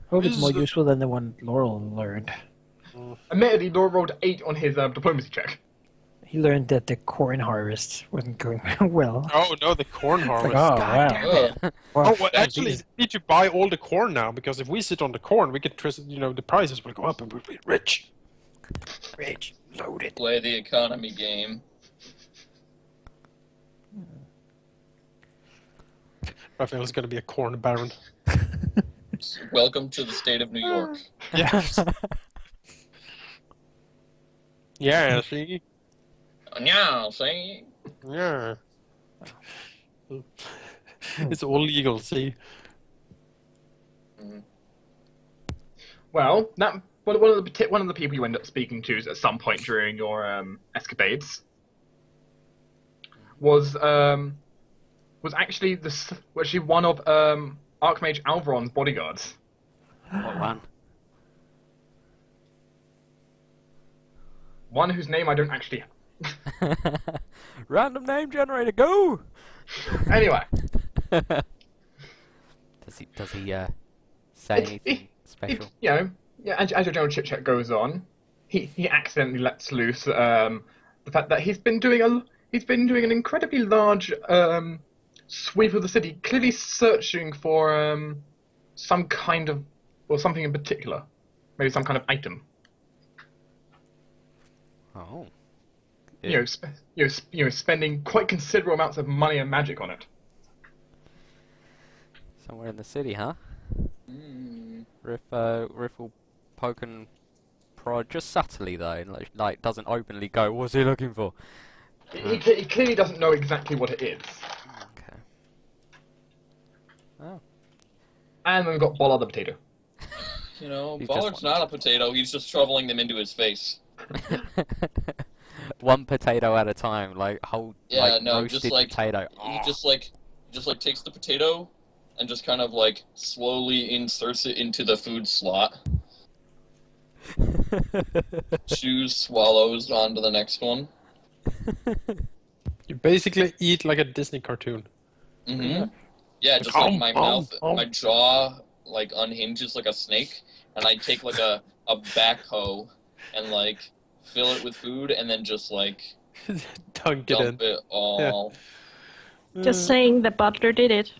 Hope it's more useful than the one Laurel learned. Admittedly, Laura rolled 8 on his diplomacy check. He learned that the corn harvest wasn't going well. Oh no, the corn It's harvest. like, oh, God wow. damn it. Wow. Oh, well, actually, we need to buy all the corn now, because if we sit on the corn, we get, the prices will go up and we'll be rich. Rich, loaded. Play the economy game. Raphael's gonna be a corn baron. Welcome to the state of New York. Yes. Yeah, see? Yeah, see? Yeah. It's all legal, see? Well, one of the people you end up speaking to at some point during your escapades was actually one of Archmage Alvaron's bodyguards. What one? One whose name I don't actually have. Random name generator, go! Anyway. Does he say anything special? Yeah, as your general chit chat goes on, he accidentally lets loose the fact that he's been doing an incredibly large sweep of the city, clearly searching for some kind of, or something in particular, maybe some kind of item. Oh. Spending quite considerable amounts of money and magic on it. Somewhere in the city, huh? Mm. Riff will poke and prod just subtly though, and like doesn't openly go, what's he looking for? He clearly doesn't know exactly what it is. Okay. Oh. And then we've got Bollard the potato. You know, He's Bollard's just not a potato, he's just shoveling them into his face. One potato at a time, like whole roasted potato. He just takes the potato and just kind of like slowly inserts it into the food slot. Chews, swallows, on to the next one. You basically eat like a Disney cartoon. Mm-hmm. Yeah, just like my mouth, my jaw like unhinges like a snake, and I take like a backhoe and like fill it with food, and then just like Dunk dump it all. Yeah. Just saying the butler did it.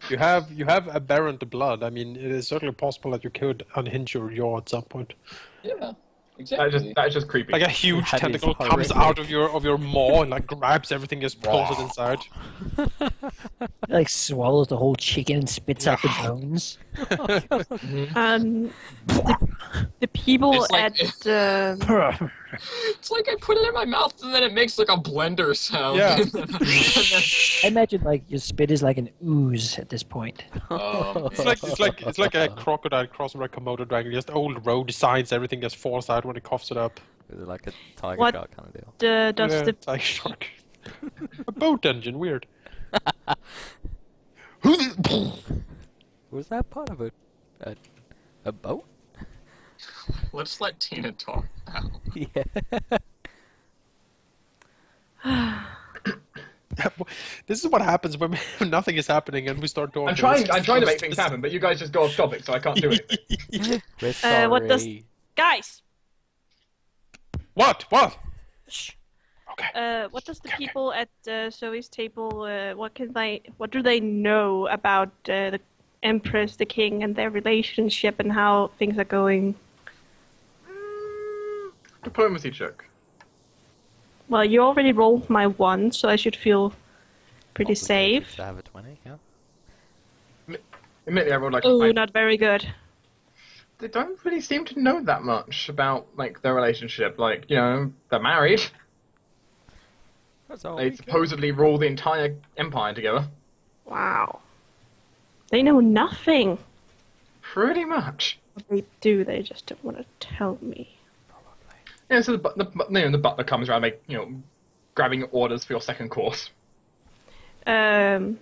You have aberrant blood. I mean, it is certainly possible that you could unhinge your jaw at some point. Yeah, exactly. That is just creepy. Like a huge That is tentacle comes horrific. out of your maw and like grabs everything, just pulls it inside. He, like swallows the whole chicken and spits out the bones. The people It's like- at It's like I put it in my mouth and then it makes like a blender sound. Yeah. I imagine like your spit is like an ooze at this point. Oh, It's like a crocodile crossing by a Komodo dragon. Just old road signs, everything just falls out when it coughs it up. Is it like a tiger What? shark kind of deal? does Yeah, the it's like shark. A boat engine, weird. Was that part of a boat? let's let Tina talk now. Yeah. This is what happens when nothing is happening and we start talking. I'm trying to make things happen, but you guys just go off topic, so I can't do anything. We're sorry. what does guys? What? Shh. Okay. What does the people at Zoe's table? What do they know about the Empress, the King, and their relationship and how things are going? Diplomacy check. Well, you already rolled my 1, so I should feel pretty safe. To have a 20, yeah. Admittedly, I rolled like Oh, a not very good. They don't really seem to know that much about like their relationship. Like, they're married. That's all. They supposedly rule the entire empire together. Wow. They know nothing. Pretty much. What they do, they just don't want to tell me. Yeah, so the butler comes around, grabbing orders for your second course. What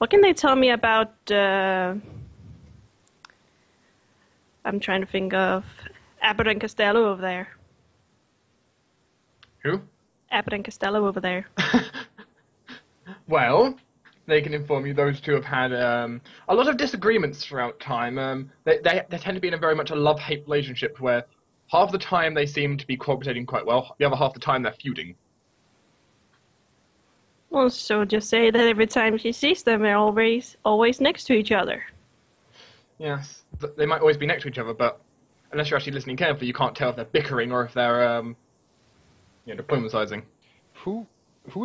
can they tell me about? I'm trying to think of Abbott and Costello over there. Who? Abbott and Costello over there. Well, they can inform you those two have had a lot of disagreements throughout time. They tend to be in a very much a love-hate relationship where half the time they seem to be cooperating quite well, the other half the time they're feuding. Well, so just say that every time she sees them, they're always next to each other. Yes, they might always be next to each other, but unless you're actually listening carefully, you can't tell if they're bickering or if they're diplomatizing. Who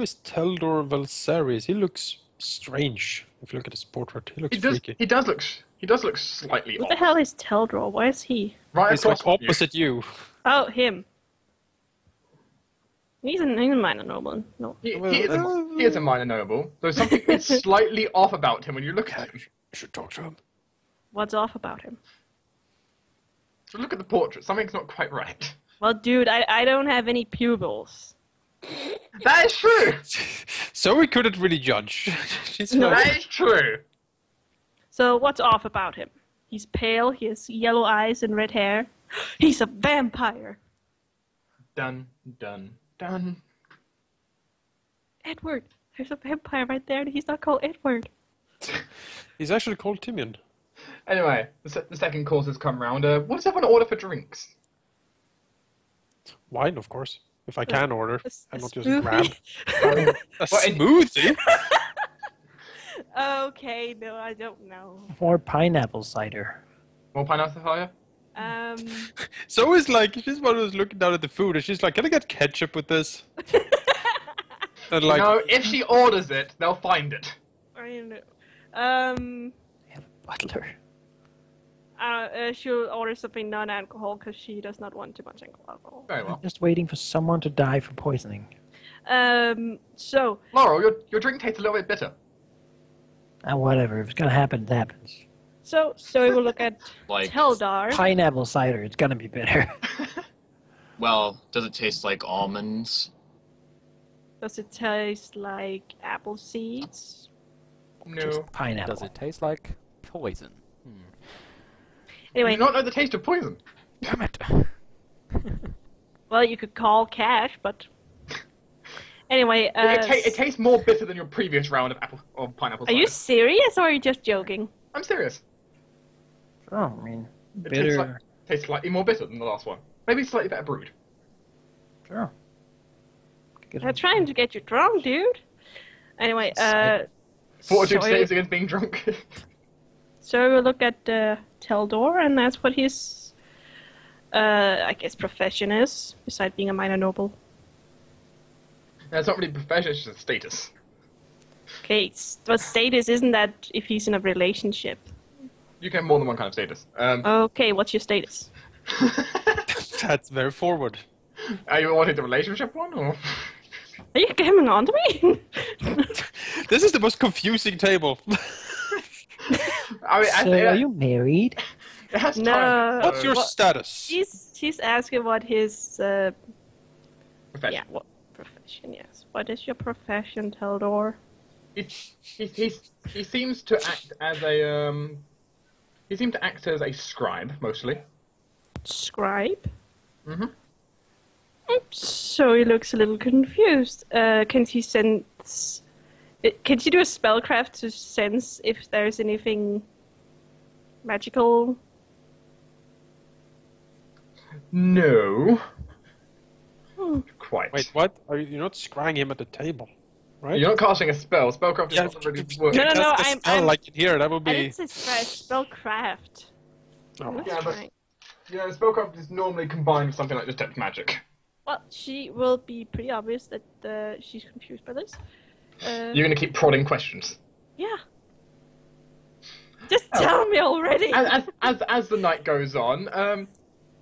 is Teldor Valseries? He looks strange. If you look at his portrait, he looks freaky. He does look slightly Who off. the hell is Teldor? Where is he? Right He's across like from opposite you. Oh, him. He's a minor noble. No. He is a minor noble. There's something that's slightly off about him when you look at him. You should talk to him. What's off about him? So look at the portrait. Something's not quite right. Well, dude, I don't have any pupils. That is true. So we couldn't really judge. She's No. like, That is true. So what's off about him? He's pale, he has yellow eyes and red hair. He's a vampire. Dun, dun, dun. Edward, there's a vampire right there and he's not called Edward. he's actually called Timian. Anyway, the second course has come round. What does everyone order for drinks? Wine, of course. If I can order. I'm not just smoothie. grab. A Well, smoothie? Okay, no, I don't know. Or pineapple cider. More pineapple fire? So it's like, she's one of those looking down at the food and she's like, can I get ketchup with this? And like, No, if she orders it, they'll find it. I don't know. We have a butler. She'll order something non-alcohol because she does not want too much alcohol. Very well. Just waiting for someone to die from poisoning. So Laurel, your drink tastes a little bit bitter. Whatever. If it's gonna happen, it happens. we will look at Like, Teldar. Pineapple cider. It's gonna be bitter. well, does it taste like almonds? Does it taste like apple seeds? No. Pineapple. Does it taste like poison? Do Anyway, you not know the taste of poison? Damn it! well, you could call cash, but anyway, It tastes more bitter than your previous round of pineapple are cider. you serious or are you just joking? I'm serious. Oh, I mean, It bitter. tastes slightly more bitter than the last one. Maybe slightly better brewed. Sure. They're trying to get you drunk, dude. Anyway, Fortitude so- saves against being drunk. So we'll look at Teldor, and that's what his, I guess, profession is, besides being a minor noble. That's not really profession, it's just a status. Okay, but status isn't that if he's in a relationship. You can have more than one kind of status. Okay, what's your status? that's very forward. Are you wanting the relationship one, or...? Are you coming on to me? This is the most confusing table. I mean, So, are you married? It has No. time. What's your status? She's asking what his, profession? yeah, what profession, yes. What is your profession, Teldor? He seems to act as a He seemed to act as a scribe mostly. Scribe? Mm-hmm. So he looks a little confused. Can she sense... Can she do a spellcraft to sense if there's anything magical? No. Quite. Wait, what? You're not scrying him at the table, right? You're not casting a spell. Spellcraft Yeah, doesn't really work. No, no, no, Cast a spell like in here, that would I be... didn't say spellcraft. Oh. Yeah, but spellcraft is normally combined with something like detect magic. Well, she will be pretty obvious that she's confused by this. You're gonna keep prodding questions. Yeah. Just tell me already! As the night goes on,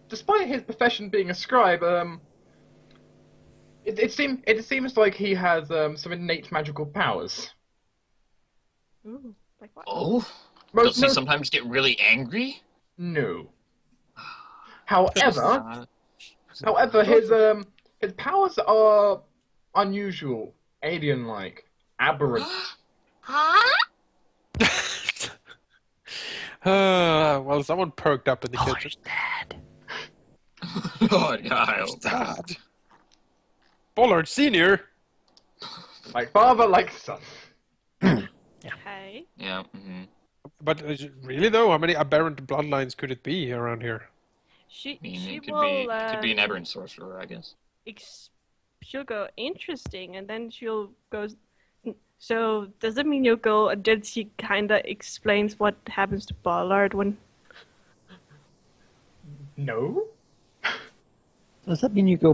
despite his profession being a scribe, it seems like he has some innate magical powers. Ooh, like what? Oh? Most- Does he sometimes get really angry? No. However, his powers are unusual, alien-like, aberrant. Well, someone perked up in the kitchen. Dad. Oh, God. Dad. Bullard Senior. Like father, like son. Okay. Yeah. But really though, how many aberrant bloodlines could it be around here? She I mean, she it could will be an aberrant sorcerer, I guess. she'll go interesting, and then she'll go. So does it mean you'll go? And then she kind of explains what happens to Ballard when. No. Does that mean you go?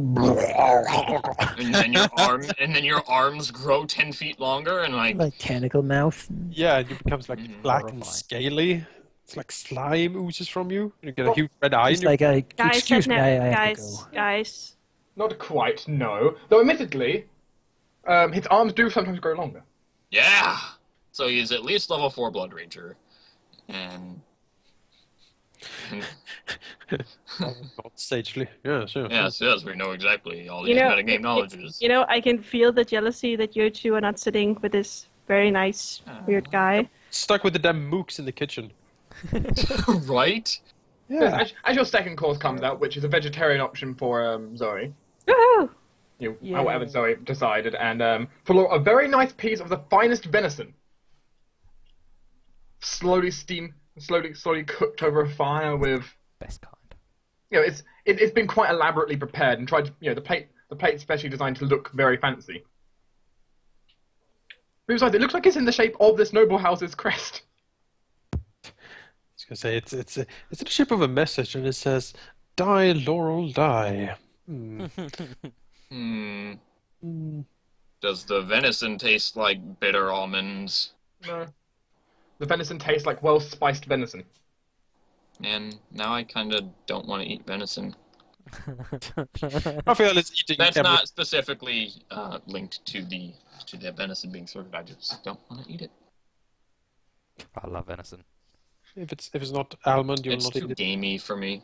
And then your arms grow 10 feet longer, and Like tentacle mouth? Yeah, it becomes like black and Horrifying. scaly. It's like slime oozes from you. You get a huge red eye. It's In your... like, Guys, excuse me, I have to guys, go. guys. Not quite. No. Though, admittedly, his arms do sometimes grow longer. Yeah. So he's at least level 4 Blood Ranger, and Not sagely. Yeah, sure. yes, we know exactly all You these know, metagame knowledges. You know, I can feel the jealousy that you two are not sitting with this very nice, weird guy. Stuck with the damn mooks in the kitchen. Right? Yeah. As your second course comes out, which is a vegetarian option for Zoe, Woohoo! whatever Zoe decided, and for a very nice piece of the finest venison, slowly cooked over a fire with. Best kind. It's been quite elaborately prepared and tried to, the plate's specially designed to look very fancy. Besides, it looks like it's in the shape of this noble house's crest. I was gonna say it's in the shape of a message, and it says, "Die, Laurel, die." Does the venison taste like bitter almonds? No. The venison tastes like well-spiced venison. And now I kind of don't want to eat venison. Raphael is eating. That's not specifically linked to the venison being sorted. I just don't want to eat it. I love venison. If it's not almond, you'll It's not too eat it. gamey for me.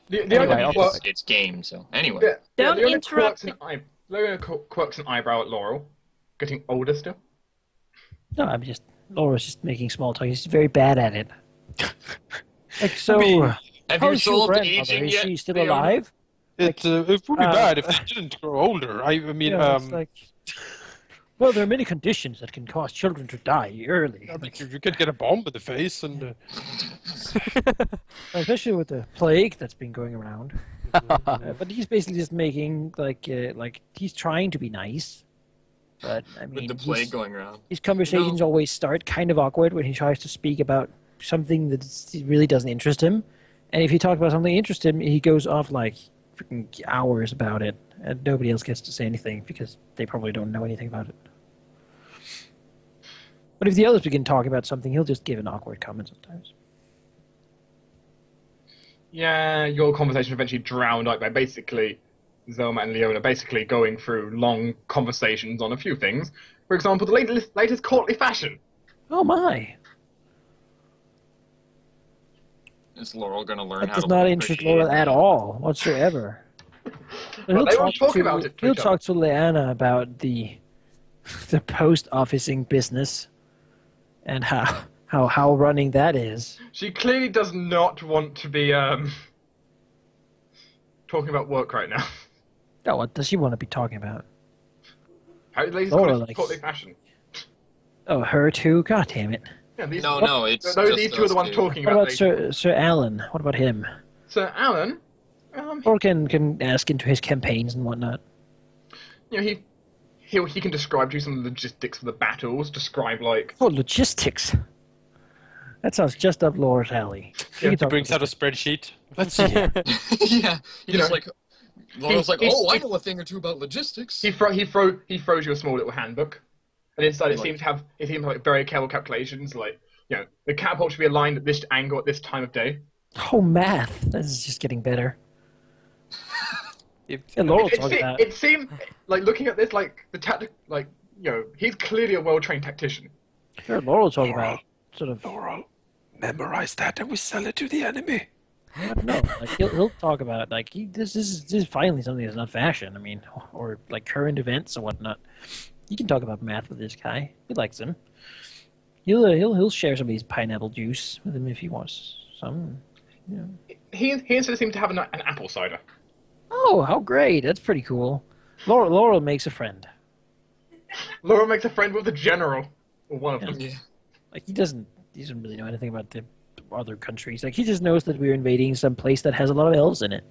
The Anyway, only It's game, so anyway. Don't the only interrupt quirks an eyebrow at Laurel, getting older still. No, Laura's just making small talk. She's very bad at it. Like, so, Have how you is your solved grandmother? aging Is yet? she still Leon? alive? It would be bad if they didn't grow older. I mean, It's like, well, there are many conditions that can cause children to die early. you could get a bomb in the face, and Especially with the plague that's been going around. But he's basically just making, like he's trying to be nice. But, I mean, With the plague going around. his conversations always start kind of awkward when he tries to speak about something that really doesn't interest him. And if he talks about something that interests him, he goes off like freaking hours about it. And nobody else gets to say anything because they probably don't know anything about it. But if the others begin talking about something, he'll just give an awkward comment sometimes. Yeah, your conversation eventually drowned out by basically Zelma and Leona basically going through long conversations on a few things. For example, the latest courtly fashion. Oh my! Is Laurel going to learn That how does to not interest appreciate Laura at all, whatsoever. Well, they won't talk about it to He'll each other. talk to Leanna about the post officing business and how running that is. She clearly does not want to be talking about work right now. Oh, what does she want to be talking about? How the latest Laura likes- courtly fashion. Oh, her too? God damn it. Yeah, these, No, it's no, just these two are those the ones two. talking What about. about Sir Alan? What about him? Sir Alan, Or can ask into his campaigns and whatnot. he can describe to you some of the logistics of the battles. Describe like Oh, logistics. That sounds just up Laura's alley. She he can talk brings out a logistics. spreadsheet. Let's see. Here. Yeah, he's You just know, like, Laurel's like, he- oh, I know a thing or two about logistics. he throws you a small little handbook, and inside it Like- seems to have like very careful calculations. Like the catapult should be aligned at this angle at this time of day. Oh, math. This is just getting better. If- And Laurel It, talking about it seemed like looking at this like the tactic he's clearly a well-trained tactician. Sure, Laurel talking about sort of Laurel, memorize that, and we sell it to the enemy. no, like he'll talk about like this is finally something that's not fashion. I mean, or like current events or whatnot. You can talk about math with this guy. He likes him. He'll share some of his pineapple juice with him if he wants some. He instead seems to have an apple cider. Oh, how great! That's pretty cool. Laurel makes a friend. Laura makes a friend with the general, or one of them. Yeah. Like he doesn't really know anything about the other countries. Like he just knows that we're invading some place that has a lot of elves in it,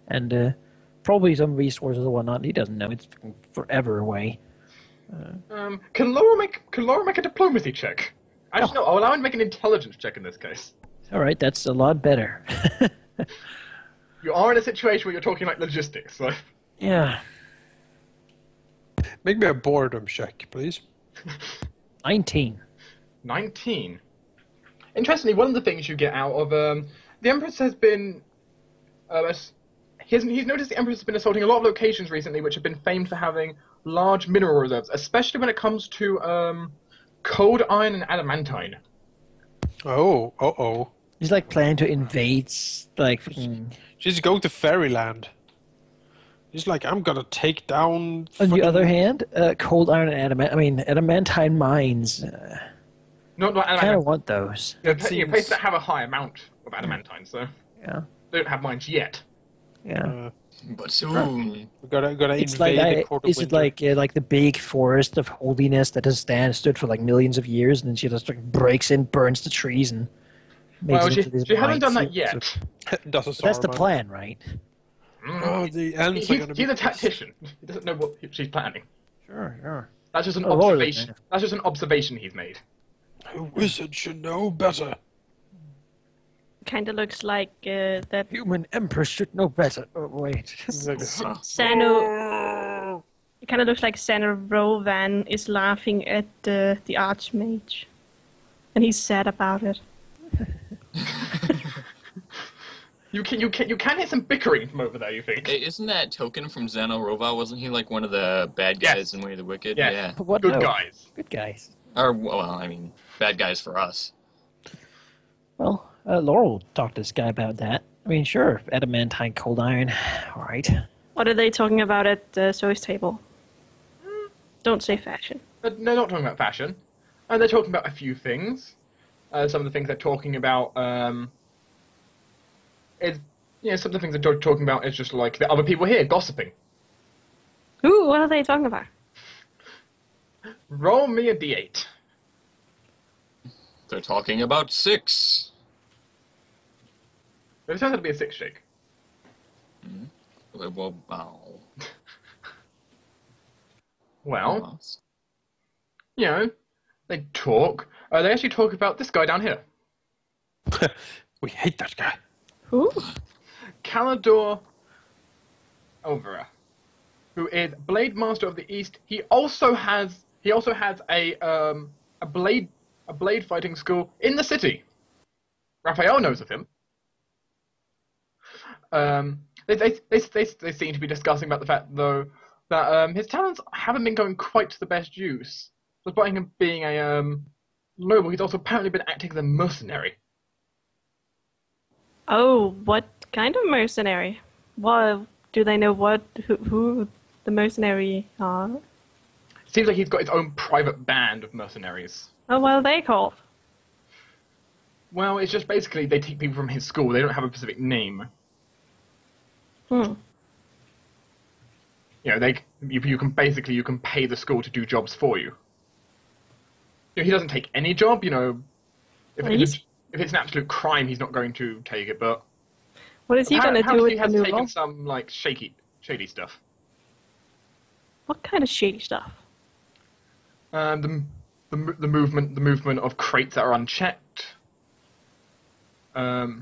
and probably some resources or whatnot. He doesn't know. It's forever away. Can Laura make a diplomacy check? Actually, no. I'll allow him to make an intelligence check in this case. All right, that's a lot better. You are in a situation where you're talking like logistics, so. Yeah. Make me a boredom check, please. 19. 19. Interestingly, one of the things you get out of the Empress has been he's noticed the Empress has been assaulting a lot of locations recently, which have been famed for having large mineral reserves, especially when it comes to cold iron and adamantine. Oh. He's like planning to invade, like. She's going to Fairyland. He's like, I'm gonna take down. On the other hand, cold iron and adamantine mines. Not I kind of want those. Places that have a high amount of adamantine, so yeah, they don't have mines yet. Yeah, but soon. We gotta it's invade like the Court of is it like the big forest of holiness that has stood for like millions of years, and then she just like breaks in, burns the trees, and makes it into these she hasn't done mines. that yet. That's the plan, right? Oh, the ends are gonna be. He's a tactician. He doesn't know what she's planning. Sure. That's just an observation. That's just an observation he's made. A wizard should know better. Kind of looks like that. Human empress should know better. Oh wait. Sano. It kind of looks like Sano Rovan is laughing at the Archmage, and he's sad about it. You can hear some bickering from over there. You think? Hey, isn't that Token from Xano Rova? Wasn't he like one of the bad guys in Way of the Wicked? Yes. Yeah. What, Good guys. Good guys. Or well, I mean, bad guys for us. Well, Laurel talked to this guy about that. I mean, sure, adamantine, cold iron. All right. What are they talking about at Zoe's table? Don't say fashion. But they're not talking about fashion. They're talking about a few things. Some of the things they're talking about some of the things they're talking about is just like the other people here gossiping. Ooh, what are they talking about? Roll me a d8. They're talking about 6. It turns out to be a 6 shake. Well, Well, they talk. They actually talk about this guy down here. We hate that guy. Who? Calador Overa, who is Blade Master of the East. He also has a blade fighting school in the city. Raphael knows of him. They seem to be discussing about the fact though that his talents haven't been going quite to the best use. Despite him being a noble, he's also apparently been acting as a mercenary. Oh, what kind of mercenary? What do they know? Who the mercenary are? Seems like he's got his own private band of mercenaries. Oh, what are they called? Well, it's just basically they take people from his school. They don't have a specific name. Hmm. You can pay the school to do jobs for you. He doesn't take any job. If it's an absolute crime, he's not going to take it. But what is he going to do with he has the new taken law? some like shady stuff. What kind of shady stuff? The movement of crates that are unchecked. The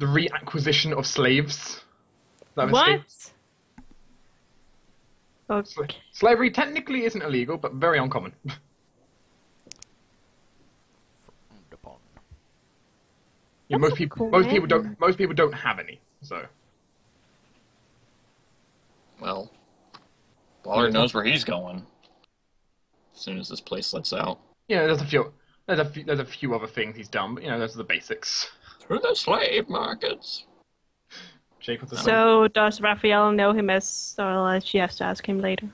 reacquisition of slaves. What? Okay. Slavery technically isn't illegal, but very uncommon. Most people don't have any. So. Well, Ballard knows where he's going. As soon as this place lets out. Yeah, there's a few other things he's done, but those are the basics. Through the slave markets. So does Raphael know him as, or she has to ask him later?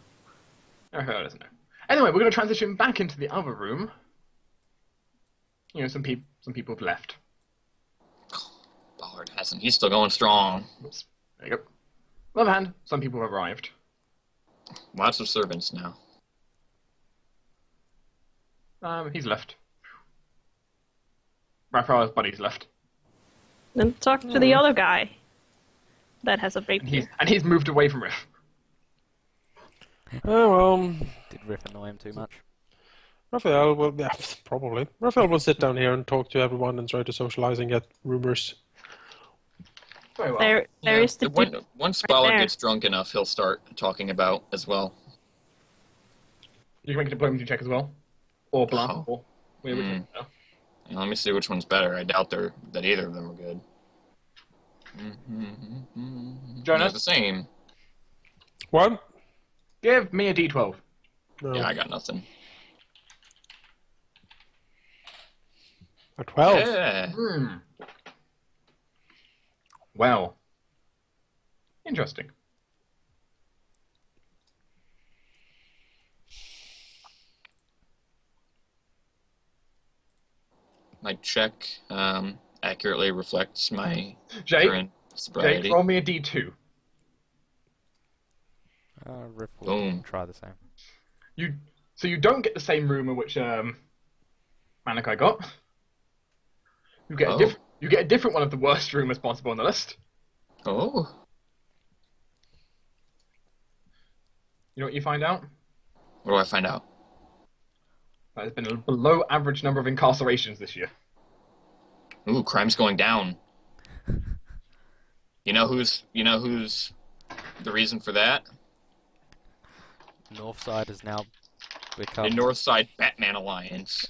Raphael doesn't know. Anyway, we're going to transition back into the other room. Some people have left. Ballard hasn't. He's still going strong. Oops. There you go. On the other hand, some people have arrived. Lots of servants now. He's left. Raphael's buddies left. Then talk to the other guy that has a rapier. And he's moved away from Riff. Oh, well, Did Riff annoy him too much? Raphael will, yeah, probably. Raphael will sit down here and talk to everyone and try to socialize and get rumors. Very well. There is the Once Spala there. gets drunk enough, he'll start talking about as well. You can make a diplomacy check as well. Or bluff. Oh. Or which one? No. Let me see which one's better. I doubt that either of them are good. Jonas? They're the same. What? Give me a D12. No. Yeah, I got nothing. A 12. Yeah. Well. Interesting. My check accurately reflects my Jake, current sobriety. roll me a D2. Riff will Boom. try the same. So you don't get the same rumor which Malachi got. You get a different one of the worst rumors possible on the list. Oh. You know what you find out? What do I find out? There's been a below average number of incarcerations this year. Ooh, crime's going down. You know who's the reason for that? Northside has now The become... Northside Batman Alliance.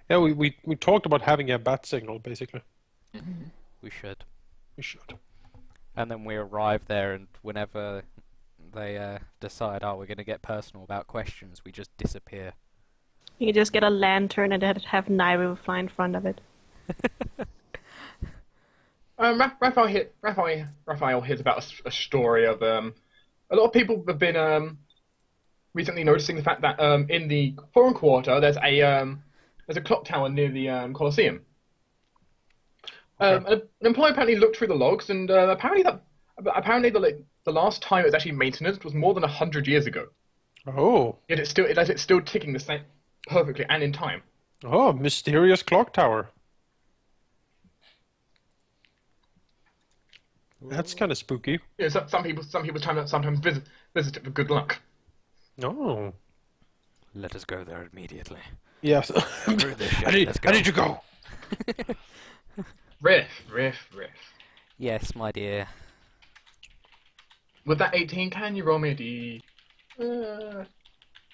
Yeah, we talked about having a bat signal, basically. We should. We should. And then we arrive there, and whenever they decide, oh, we're going to get personal about questions, we just disappear. You can just get a lantern and have Nairo fly in front of it. Raphael hears about a story of a lot of people have been recently noticing the fact that in the foreign quarter there's a clock tower near the Colosseum. An employee apparently looked through the logs, and apparently the last time it was actually maintenance was more than 100 years ago. Oh. Yet it's still ticking the same perfectly and in time. Oh, mysterious clock tower. That's kind of spooky. You know, some people sometimes visit it for good luck. Oh. Let us go there immediately. Yes. Screw this shit, let's go. I need to go. Riff. Yes, my dear. With that 18, can you roll me a D8?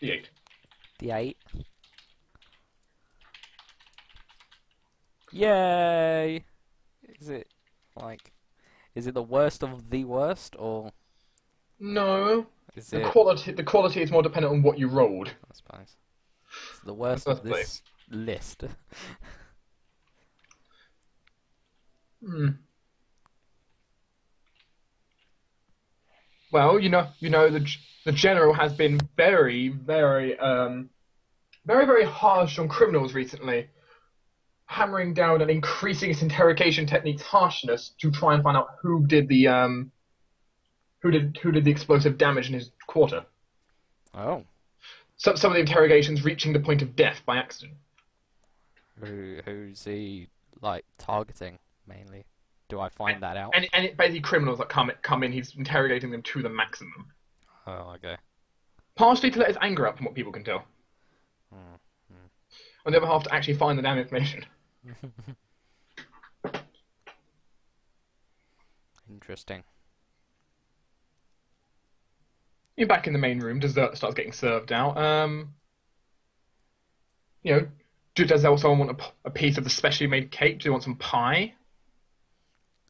D8. Yay! Is it the worst of the worst, or No. is The it... the quality is more dependent on what you rolled. I suppose. It's the worst First of this list. Well, the general has been very, very, very harsh on criminals recently, hammering down and increasing its interrogation techniques' harshness to try and find out who did the explosive damage in his quarter. Oh. Some of the interrogations reaching the point of death by accident. Who's he, like, targeting, mainly? Do I find that out? And it basically criminals that come in, he's interrogating them to the maximum. Oh, okay. Partially to let his anger up, from what people can tell. On the other half, to actually find the damn information. Interesting. You're back in the main room. Dessert starts getting served out. Does someone want a piece of the specially made cake? Do you want some pie?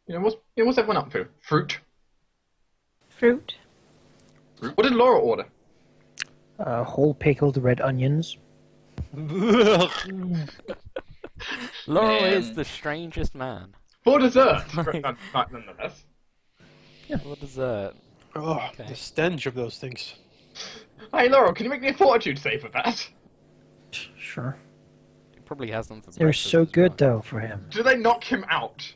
What's everyone up to? Fruit? Fruit. What did Laura order? Whole pickled red onions. Laurel Man. is the strangest man. For dessert! Nonetheless. For dessert. Oh, Okay. the stench of those things. Hey, Laurel, can you make me a fortitude save with that? Sure. He probably has them for They're breakfast so as good, well. though, for him. Do they knock him out?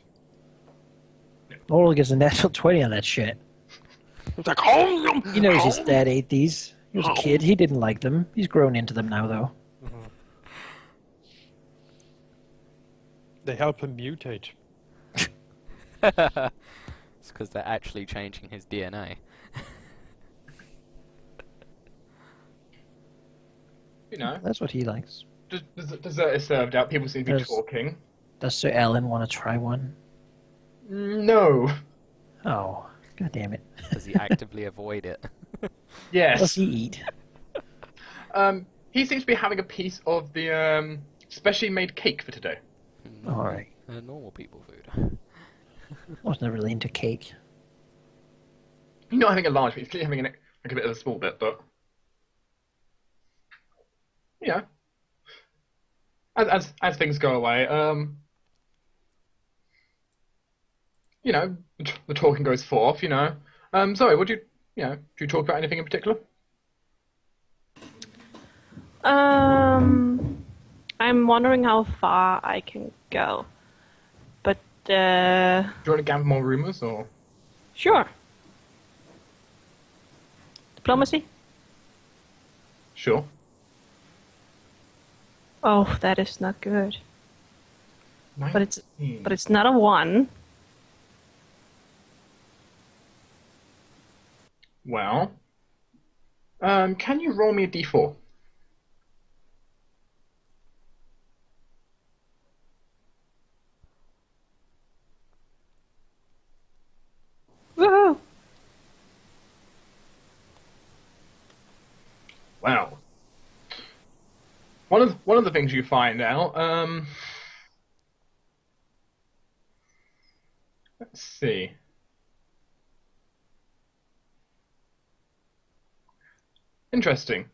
Laurel gets a natural 20 on that shit. It's like, oh, He knows his dad ate these. He was a kid. He didn't like them. He's grown into them now, though. They help him mutate. It's because they're actually changing his DNA. You know, That's what he likes. dessert is served out. People seem to be Does- talking. Does Sir Alan want to try one? No. Oh, god damn it. Does he actively avoid it? What does Yes. he eat? He seems to be having a piece of the specially made cake for today. Alright. Normal people food. I was never really into cake. He's not having a large piece. He's having like a bit of a small bit, but yeah. As things go away, you know, the talking goes forth. You know, Zoe, would do you talk about anything in particular? I'm wondering how far I can go. But, Do you want to gather more rumors or? sure. Diplomacy? Sure. Oh, that is not good. But it's 19. but it's not a 1. Well, can you roll me a d4? Woohoo! Wow. One of the things you find out, let's see. Interesting.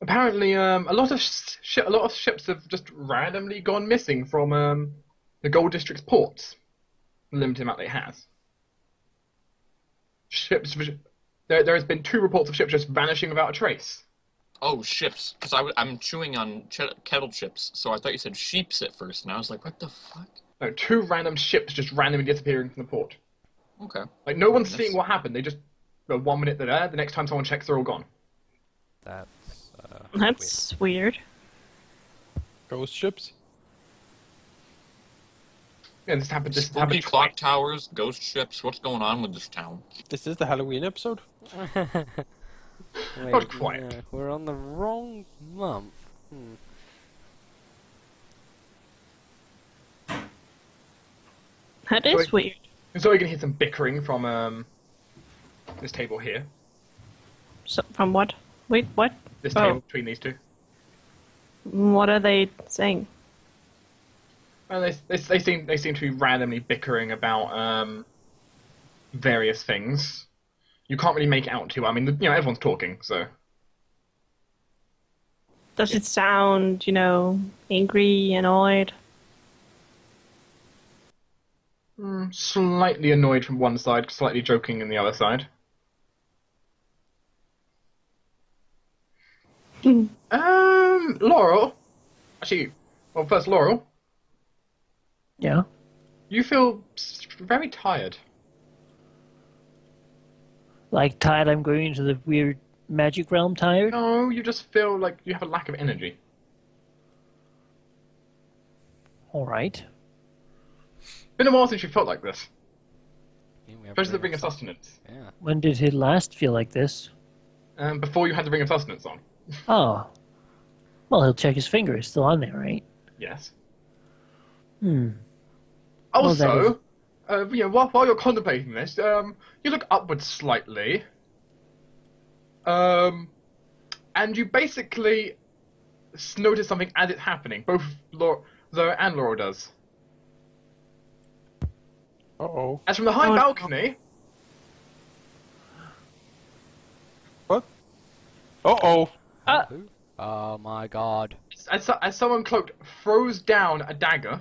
Apparently, a lot of ships have just randomly gone missing from the Gold District's ports. The limited amount they has. There has been 2 reports of ships just vanishing without a trace. Oh, ships. Because I'm chewing on kettle chips, so I thought you said sheeps at first, and I was like, what the fuck? No, 2 random ships just randomly disappearing from the port. Okay. Like, no one's Goodness. seeing what happened. They just, 1 minute they're there, the next time someone checks, they're all gone. That's That's weird. Ghost ships? Yeah, this happened. This Spooky happened clock twice. towers, ghost ships, what's going on with this town? Is this the Halloween episode? Wait, Not quite. no, we're on the wrong month. That is weird. So you're gonna hear some bickering from this table here. So, from what? Wait, what? This Oh. table between these two. What are they saying? And they seem to be randomly bickering about various things. You can't really make it out too well. I mean, everyone's talking, so Does it sound, angry, annoyed? slightly annoyed from one side, slightly joking in the other side. Laurel. Actually, well, first Laurel. Yeah? You feel very tired. Like tired I'm going into the weird magic realm tired? No, you just feel like you have a lack of energy. Alright. Been a while since you felt like this. Yeah, we have Especially the Ring Ring of Sustenance. Yeah. When did it last feel like this? Before you had the Ring of Sustenance on. Oh. Well, he'll check his finger. It's still on there, right? Yes. Hmm. Also, while you're contemplating this, you look upwards slightly, and you basically notice something as it's happening. Both Zoe and Laura does. Uh-oh. As from the high Oh, no. balcony, What? Uh-oh. Who? Oh my god. as someone cloaked throws down a dagger